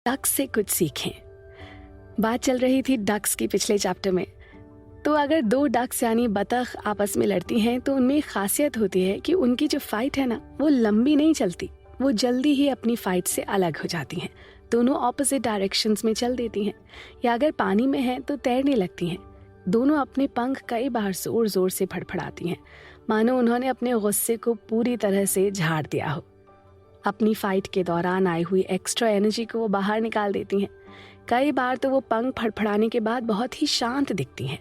Ducks से कुछ सीखें। बात चल रही थी डक्स की पिछले चैप्टर में। तो अगर दो डक्स यानी बतख आपस में लड़ती हैं तो उनमें एक खासियत होती है कि उनकी जो फाइट है ना वो लंबी नहीं चलती, वो जल्दी ही अपनी फाइट से अलग हो जाती हैं। दोनों ऑपोजिट डायरेक्शंस में चल देती हैं, या अगर पानी में हैं तो तैरने लगती हैं। दोनों अपने पंख कई बार जोर जोर से फड़फड़ाती हैं, मानो उन्होंने अपने गुस्से को पूरी तरह से झाड़ दिया हो। अपनी फाइट के दौरान आई हुई एक्स्ट्रा एनर्जी को वो बाहर निकाल देती हैं। कई बार तो वो पंख फड़फड़ाने के बाद बहुत ही शांत दिखती हैं।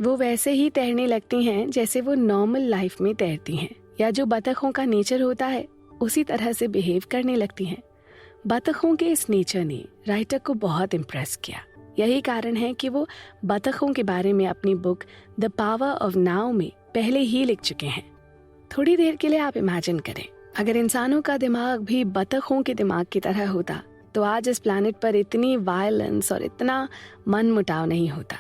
वो वैसे ही तैरने लगती हैं जैसे वो नॉर्मल लाइफ में तैरती हैं, या जो बतखों का नेचर होता है उसी तरह से बिहेव करने लगती हैं। बतखों के इस नेचर ने राइटर को बहुत इम्प्रेस किया। यही कारण है कि वो बतखों के बारे में अपनी book the power of now में पहले ही लिख चुके हैं। थोड़ी देर के लिए आप इमेजिन करें, अगर इंसानों का दिमाग भी बतखों के दिमाग की तरह होता तो आज इस प्लैनेट पर इतनी वायलेंस और इतना मनमुटाव नहीं होता।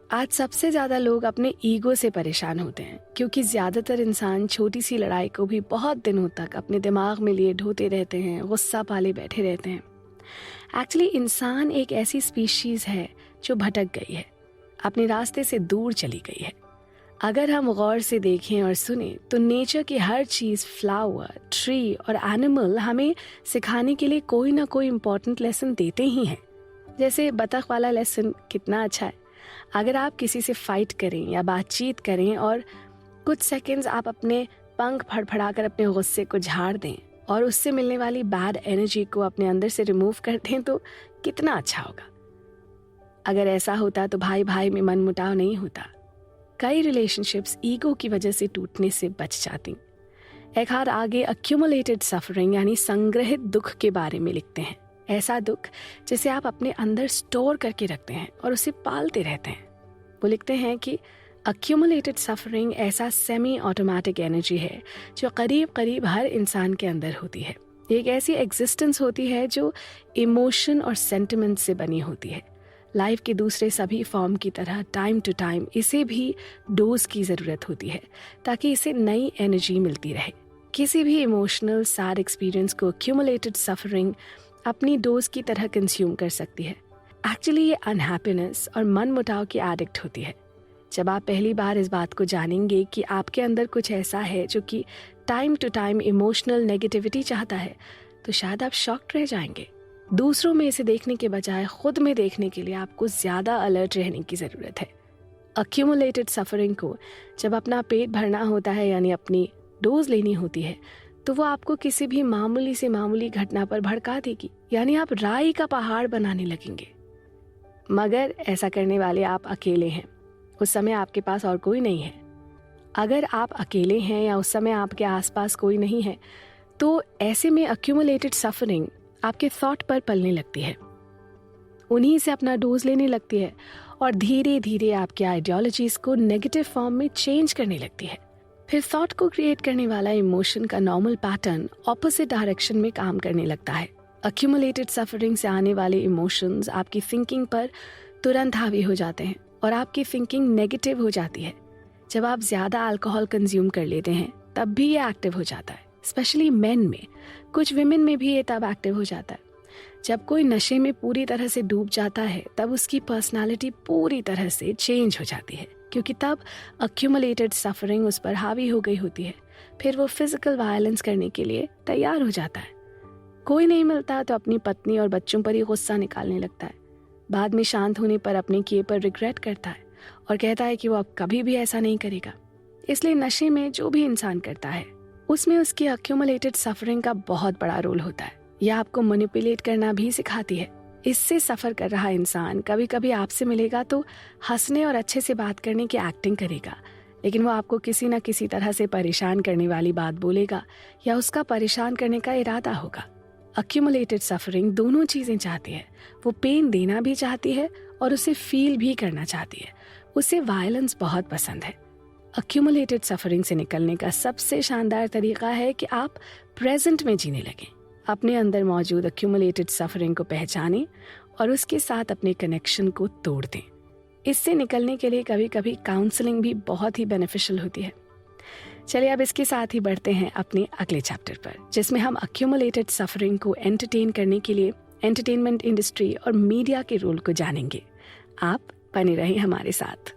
आज सबसे ज्यादा लोग अपने ईगो से परेशान होते हैं, क्योंकि ज्यादातर इंसान छोटी सी लड़ाई को भी बहुत दिनों तक अपने दिमाग में लिए ढोते रहते हैं, गुस्सा पाले बैठे रहते हैं। एक्चुअली इंसान एक ऐसी स्पीशीज है जो भटक गई है, अपने रास्ते से दूर चली गई है। अगर हम गौर से देखें और सुने तो नेचर की हर चीज, फ्लावर, ट्री और एनिमल हमें सिखाने के लिए कोई ना कोई इम्पोर्टेंट लेसन देते ही हैं। जैसे बतख वाला लेसन कितना अच्छा है। अगर आप किसी से फाइट करें या बातचीत करें और कुछ सेकंड्स आप अपने पंख फड़फड़ाकर अपने गुस्से को झाड़ दें और उससे मिलने वाली बैड एनर्जी को अपने अंदर से रिमूव कर दें तो कितना अच्छा होगा। अगर ऐसा होता तो भाई भाई में मनमुटाव नहीं होता। कई रिलेशनशिप्स ईगो की वजह से टूटने से बच जाती। एखार आगे अक्यूमुलेटेड सफरिंग यानी संग्रहित दुख के बारे में लिखते हैं। ऐसा दुख जिसे आप अपने अंदर स्टोर करके रखते हैं और उसे पालते रहते हैं। वो लिखते हैं कि अक्यूमुलेटेड सफरिंग ऐसा सेमी ऑटोमेटिक एनर्जी है जो करीब करीब हर इंसान के अंदर होती है। एक ऐसी एग्जिस्टेंस होती है जो इमोशन और सेंटिमेंट से बनी होती है। लाइफ के दूसरे सभी फॉर्म की तरह टाइम टू टाइम इसे भी डोज की ज़रूरत होती है ताकि इसे नई एनर्जी मिलती रहे। किसी भी इमोशनल सैड एक्सपीरियंस को अक्यूमुलेटेड सफरिंग अपनी डोज की तरह कंज्यूम कर सकती है। एक्चुअली ये अनहैप्पीनेस और मनमुटाव की एडिक्ट होती है। जब आप पहली बार इस बात को जानेंगे कि आपके अंदर कुछ ऐसा है जो कि time to time emotional negativity चाहता है, तो शायद आप शॉक्ड रह जाएंगे। दूसरों में इसे देखने के बजाय खुद में देखने के लिए आपको ज्यादा अलर्ट रहने की जरूरत है। अक्यूमुलेटेड सफरिंग को जब अपना पेट भरना होता है यानी अपनी डोज लेनी होती है, तो वो आपको किसी भी मामूली से मामूली घटना पर भड़का देगी, यानी आप राई का पहाड़ बनाने लगेंगे। मगर ऐसा करने वाले आप अकेले हैं। उस समय आपके पास और कोई नहीं है। अगर आप अकेले हैं या उस समय आपके आसपास कोई नहीं है, तो ऐसे में अक्यूमुलेटेड सफरिंग आपके थॉट पर पलने लगती है, उन्हीं से अपना डोज लेने लगती है और धीरे धीरे आपके आइडियोलॉजीज को नेगेटिव फॉर्म में चेंज करने लगती है। फिर थॉट को क्रिएट करने वाला इमोशन का नॉर्मल पैटर्न ऑपोजिट डायरेक्शन में काम करने लगता है। अक्यूमुलेटेड सफरिंग से आने वाले इमोशंस आपकी थिंकिंग पर तुरंत हावी हो जाते हैं और आपकी थिंकिंग नेगेटिव हो जाती है। जब आप ज्यादा अल्कोहल कंज्यूम कर लेते हैं तब भी ये एक्टिव हो जाता है, स्पेशली मेन में। कुछ विमेन में भी ये तब एक्टिव हो जाता है। जब कोई नशे में पूरी तरह से डूब जाता है तब उसकी पर्सनालिटी पूरी तरह से चेंज हो जाती है, क्योंकि तब अक्यूमुलेटेड सफरिंग उस पर हावी हो गई होती है। फिर वो फिजिकल वायलेंस करने के लिए तैयार हो जाता है। कोई नहीं मिलता तो अपनी पत्नी और बच्चों पर ही गुस्सा निकालने लगता है। बाद में शांत होने पर अपने किए पर रिग्रेट करता है और कहता है कि वो अब कभी भी ऐसा नहीं करेगा। इसलिए नशे में जो भी इंसान करता है उसमें उसकी अक्यूमुलेटेड सफरिंग का बहुत बड़ा रोल होता है। यह आपको मैनिपुलेट करना भी सिखाती है। इससे सफर कर रहा इंसान कभी कभी आपसे मिलेगा तो हंसने और अच्छे से बात करने की एक्टिंग करेगा, लेकिन वो आपको किसी न किसी तरह से परेशान करने वाली बात बोलेगा या उसका परेशान करने का इरादा होगा। अक्यूमुलेटेड सफरिंग दोनों चीजें चाहती है। वो पेन देना भी चाहती है और उसे फील भी करना चाहती है। उसे वायलेंस बहुत पसंद है। अक्यूमुलेटेड सफरिंग से निकलने का सबसे शानदार तरीका है कि आप प्रेजेंट में जीने लगें। अपने अंदर मौजूद अक्यूमुलेटेड सफरिंग को पहचानें और उसके साथ अपने कनेक्शन को तोड़ दें। इससे निकलने के लिए कभी कभी काउंसलिंग भी बहुत ही बेनिफिशियल होती है। चलिए अब इसके साथ ही बढ़ते हैं अपने अगले चैप्टर पर, जिसमें हम अक्यूमुलेटेड सफरिंग को एंटरटेन करने के लिए एंटरटेनमेंट इंडस्ट्री और मीडिया के रोल को जानेंगे। आप बने रहें हमारे साथ।